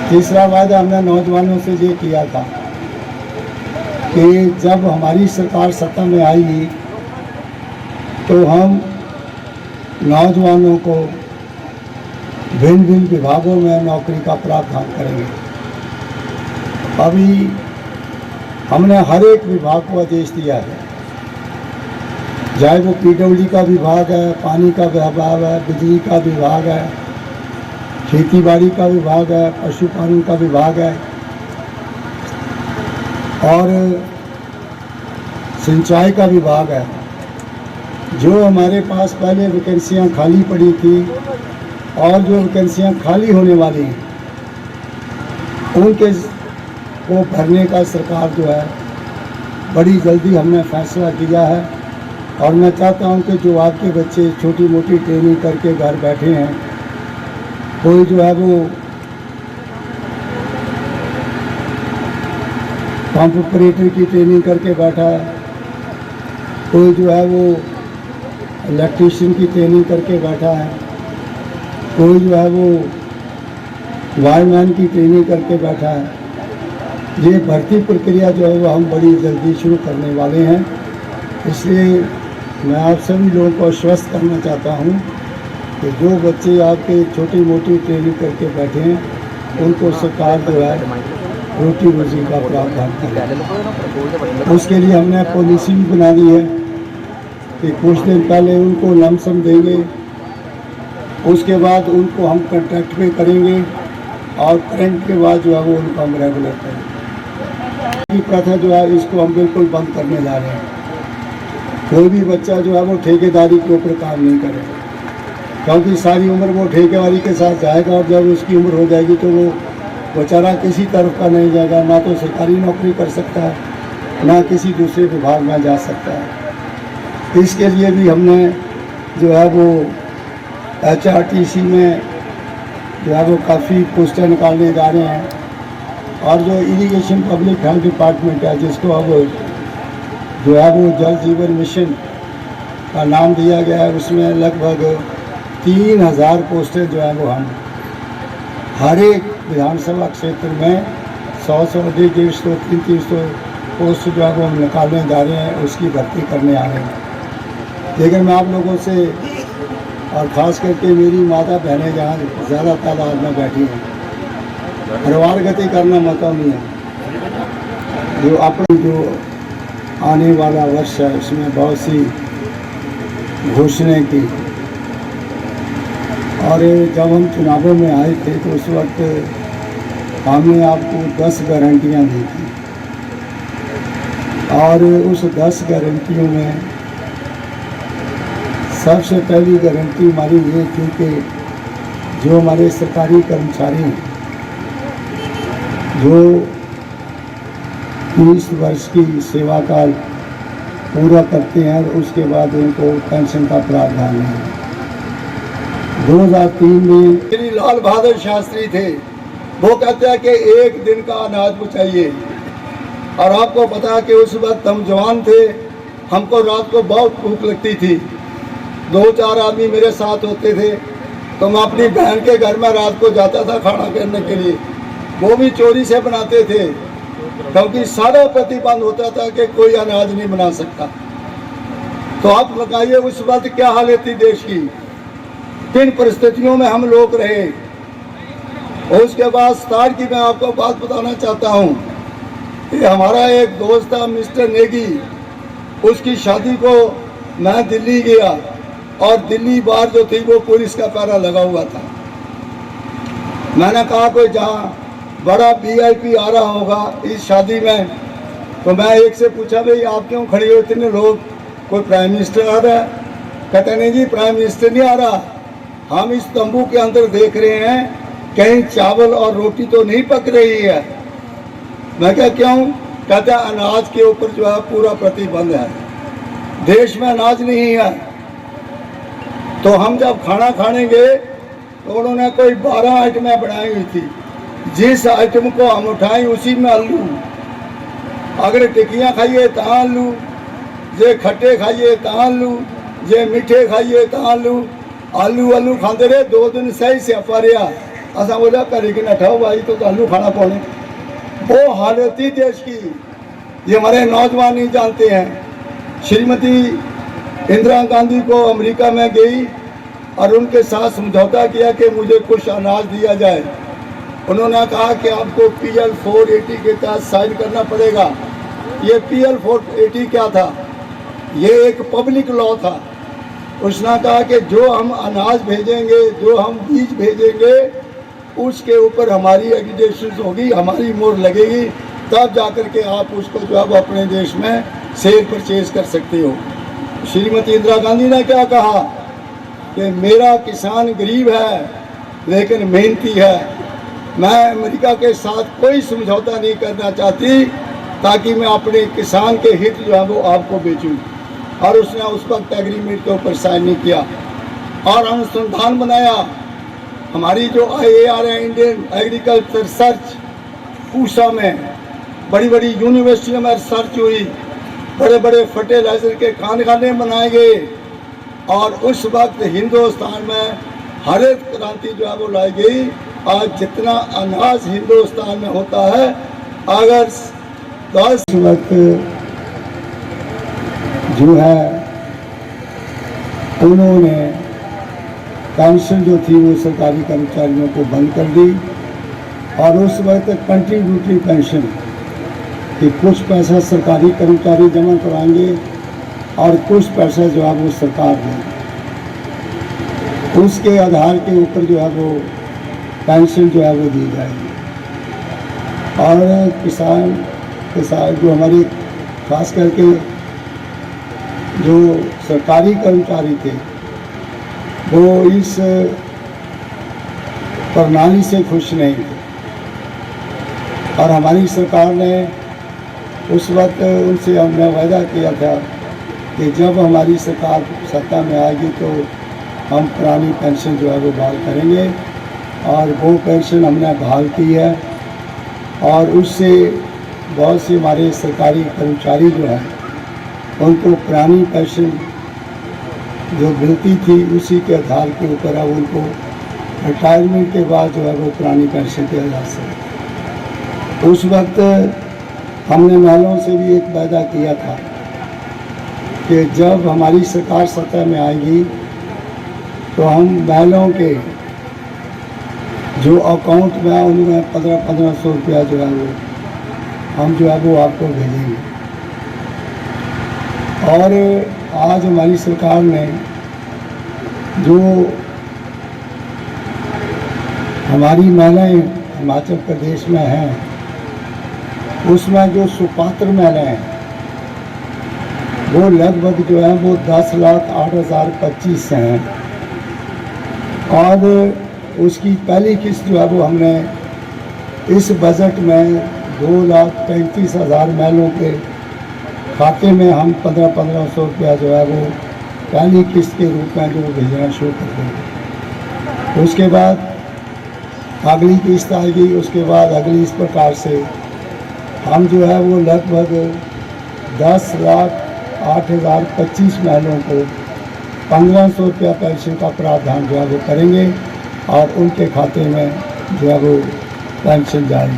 तीसरा वादा हमने नौजवानों से ये किया था कि जब हमारी सरकार सत्ता में आएगी तो हम नौजवानों को भिन्न भिन्न विभागों में नौकरी का प्रावधान करेंगे। अभी हमने हर एक विभाग को आदेश दिया है, चाहे वो पीडब्ल्यूडी का विभाग है, पानी का विभाग है, बिजली का विभाग है, खेतीबाड़ी का विभाग है, पशुपालन का विभाग है और सिंचाई का विभाग है। जो हमारे पास पहले वैकेंसियां खाली पड़ी थी और जो वैकेंसियां खाली होने वाली हैं उनके को भरने का सरकार जो है बड़ी जल्दी हमने फैसला किया है। और मैं चाहता हूं कि जो आपके बच्चे छोटी मोटी ट्रेनिंग करके घर बैठे हैं, कोई जो है वो पंप ऑपरेटर की ट्रेनिंग करके बैठा है, कोई जो है वो इलेक्ट्रीशियन की ट्रेनिंग करके बैठा है, कोई जो है वो वायरमैन की ट्रेनिंग करके बैठा है। ये भर्ती प्रक्रिया जो है वो हम बड़ी जल्दी शुरू करने वाले हैं। इसलिए मैं आप सभी लोगों को आश्वस्त करना चाहता हूँ कि जो बच्चे आपके छोटी मोटी ट्रेनिंग करके बैठे हैं उनको सरकार जो है रोटी रोजी का प्रावधान करें। उसके लिए हमने पॉलिसी भी बना दी है कि कुछ दिन पहले उनको लमसम देंगे, उसके बाद उनको हम कॉन्ट्रैक्ट में करेंगे और करंट के बाद जो है वो उनको हम रेगुलर करेंगे। ये प्रथा जो है इसको हम बिल्कुल बंद करने जा रहे हैं। कोई भी बच्चा जो है वो ठेकेदारी के ऊपर काम नहीं करे, क्योंकि सारी उम्र वो ठेकेदारी के साथ जाएगा और जब उसकी उम्र हो जाएगी तो वो बेचारा किसी तरफ का नहीं जाएगा, ना तो सरकारी नौकरी कर सकता है, ना किसी दूसरे विभाग में जा सकता है। इसके लिए भी हमने जो है वो HRTC में जो है वो काफ़ी पोस्टर निकालने जा रहे हैं और जो इरिगेशन पब्लिक हेल्थ डिपार्टमेंट है जिसको अब जो है वो जल जीवन मिशन का नाम दिया गया है, उसमें लगभग 3000 पोस्टर जो है वो हम हर एक विधानसभा क्षेत्र में 100 150 300 पोस्ट जो है वो हम निकालने जा रहे हैं, उसकी भर्ती करने आ रहे हैं। लेकिन मैं आप लोगों से और ख़ास करके मेरी माता बहनें जहाँ ज़्यादा तादाद में बैठी हैं, परिवार गति करना मौका नहीं है। जो अपनी जो आने वाला वर्ष है उसमें बहुत सी घोषणाएं की और जब हम चुनावों में आए थे तो उस वक्त हमने आपको 10 गारंटियां दी थी और उस 10 गारंटियों में सबसे पहली गारंटी हमारी ये थी कि जो हमारे सरकारी कर्मचारी हैं जो 30 वर्ष की सेवा काल पूरा करते हैं उसके बाद उनको पेंशन का प्रावधान है। 2003 में श्री लाल बहादुर शास्त्री थे, वो कहते हैं कि एक दिन का अनाज बचाइए। और आपको पता है कि उस वक्त हम जवान थे, हमको रात को बहुत भूख लगती थी, 2-4 आदमी मेरे साथ होते थे तो मैं अपनी बहन के घर में रात को जाता था खाना करने के लिए, वो भी चोरी से बनाते थे क्योंकि सारा प्रतिबंध होता था कि कोई अनाज नहीं बना सकता। तो आप लगाइए उस वक्त क्या हालत थी देश की, किन परिस्थितियों में हम लोग रहे। और उसके बाद स्टार की मैं आपको बात बताना चाहता हूँ कि हमारा एक दोस्त था मिस्टर नेगी, उसकी शादी को मैं दिल्ली गया और दिल्ली बार जो थी वो पुलिस का पहरा लगा हुआ था। मैंने कहा कोई जहाँ बड़ा VIP आ रहा होगा इस शादी में, तो मैं एक से पूछा भाई आप क्यों खड़े हो इतने लोग, कोई प्राइम मिनिस्टर आ रहा है? कहते नहीं जी प्राइम मिनिस्टर नहीं आ रहा, हम इस तंबू के अंदर देख रहे हैं कहीं चावल और रोटी तो नहीं पक रही है। मैं क्या क्यों? कहते अनाज के ऊपर जो है पूरा प्रतिबंध है, देश में अनाज नहीं है। तो हम जब खाना खाने गए तो उन्होंने कोई 12 आइटमें बनाई हुई थी, जिस आइटम को हम उठाएं उसी में आलू, अगर टिक्कियाँ खाइए तो आलू, जे खट्टे खाइए तो आलू, जे मीठे खाइए तो आलू, आलू आलू खाते रहे 2 दिन सही से रहा। असा बोला करी कि नठाओ भाई तो आलू खाना पौने। वो हालत थी देश की, ये हमारे नौजवान नहीं जानते हैं। श्रीमती इंदिरा गांधी को अमेरिका में गई और उनके साथ समझौता किया कि मुझे कुछ अनाज दिया जाए। उन्होंने कहा कि आपको PL 480 के तहत साइन करना पड़ेगा। ये PL 480 क्या था? ये एक पब्लिक लॉ था। उसने कहा कि जो हम अनाज भेजेंगे, जो हम बीज भेजेंगे, उसके ऊपर हमारी एग्रीडेशन होगी, हमारी मोहर लगेगी, तब जाकर के आप उसको जो है अपने देश में सेल परचेज कर सकते हो। श्रीमती इंदिरा गांधी ने क्या कहा कि मेरा किसान गरीब है लेकिन मेहनती है, मैं अमेरिका के साथ कोई समझौता नहीं करना चाहती ताकि मैं अपने किसान के हित जो है वो आपको बेचूं। और उसने उस वक्त एग्रीमेंट के ऊपर साइन नहीं किया। और अनुसंधान बनाया, हमारी जो IAR है, इंडियन एग्रीकल्चर रिसर्च, पूसा में बड़ी बड़ी यूनिवर्सिटियों में रिसर्च हुई, बड़े बड़े फर्टिलाइजर के कारखाने बनाए गए। और उस वक्त हिंदुस्तान में हरित क्रांति जो है वो लाई गई। आज जितना अनाज हिंदुस्तान में होता है, अगर 10 वक्त जो है उन्होंने पेंशन जो थी वो सरकारी कर्मचारियों को बंद कर दी। और उस वक्त कंट्रीब्यूटरी पेंशन कि कुछ पैसा सरकारी कर्मचारी जमा कराएंगे और कुछ पैसा जो है वो सरकार देगी, उसके आधार के ऊपर जो है वो पेंशन जो है वो दी जाएगी। और किसान जो हमारे खास करके जो सरकारी कर्मचारी थे वो इस प्रणाली से खुश नहीं थे। और हमारी सरकार ने उस वक्त उनसे हमने वादा किया था कि जब हमारी सरकार सत्ता में आएगी तो हम पुरानी पेंशन जो है वो बहाल करेंगे। और वो पेंशन हमने बहाल की है। और उससे बहुत से हमारे सरकारी कर्मचारी जो हैं उनको पुरानी पेंशन जो मिलती थी उसी के आधार के ऊपर अब उनको रिटायरमेंट के बाद जो है वो पुरानी पेंशन के आधार से। उस वक्त हमने महिलाओं से भी एक वादा किया था कि जब हमारी सरकार सत्ता में आएगी तो हम महिलाओं के जो अकाउंट में उनमें 1500 रुपया जो है वो हम जो है वो आपको भेजेंगे। और आज हमारी सरकार ने जो हमारी महिलाएं हिमाचल प्रदेश में हैं उसमें जो सुपात्र महिलाएं हैं वो लगभग जो है वो 10,08,025 हैं। और उसकी पहली किस्त जो है वो हमने इस बजट में 2,35,000 महिलाओं के खाते में हम 1500 रुपया जो है वो पहली किस्त के रूप में जो भेजना शुरू कर देंगे। उसके बाद अगली किस्त आएगी, उसके बाद अगली इस प्रकार से हम जो है वो लगभग 10,08,025 महिलाओं को 1500 रुपया पेंशन का प्रावधान जो है वो करेंगे और उनके खाते में जो है वो पेंशन जाएगी।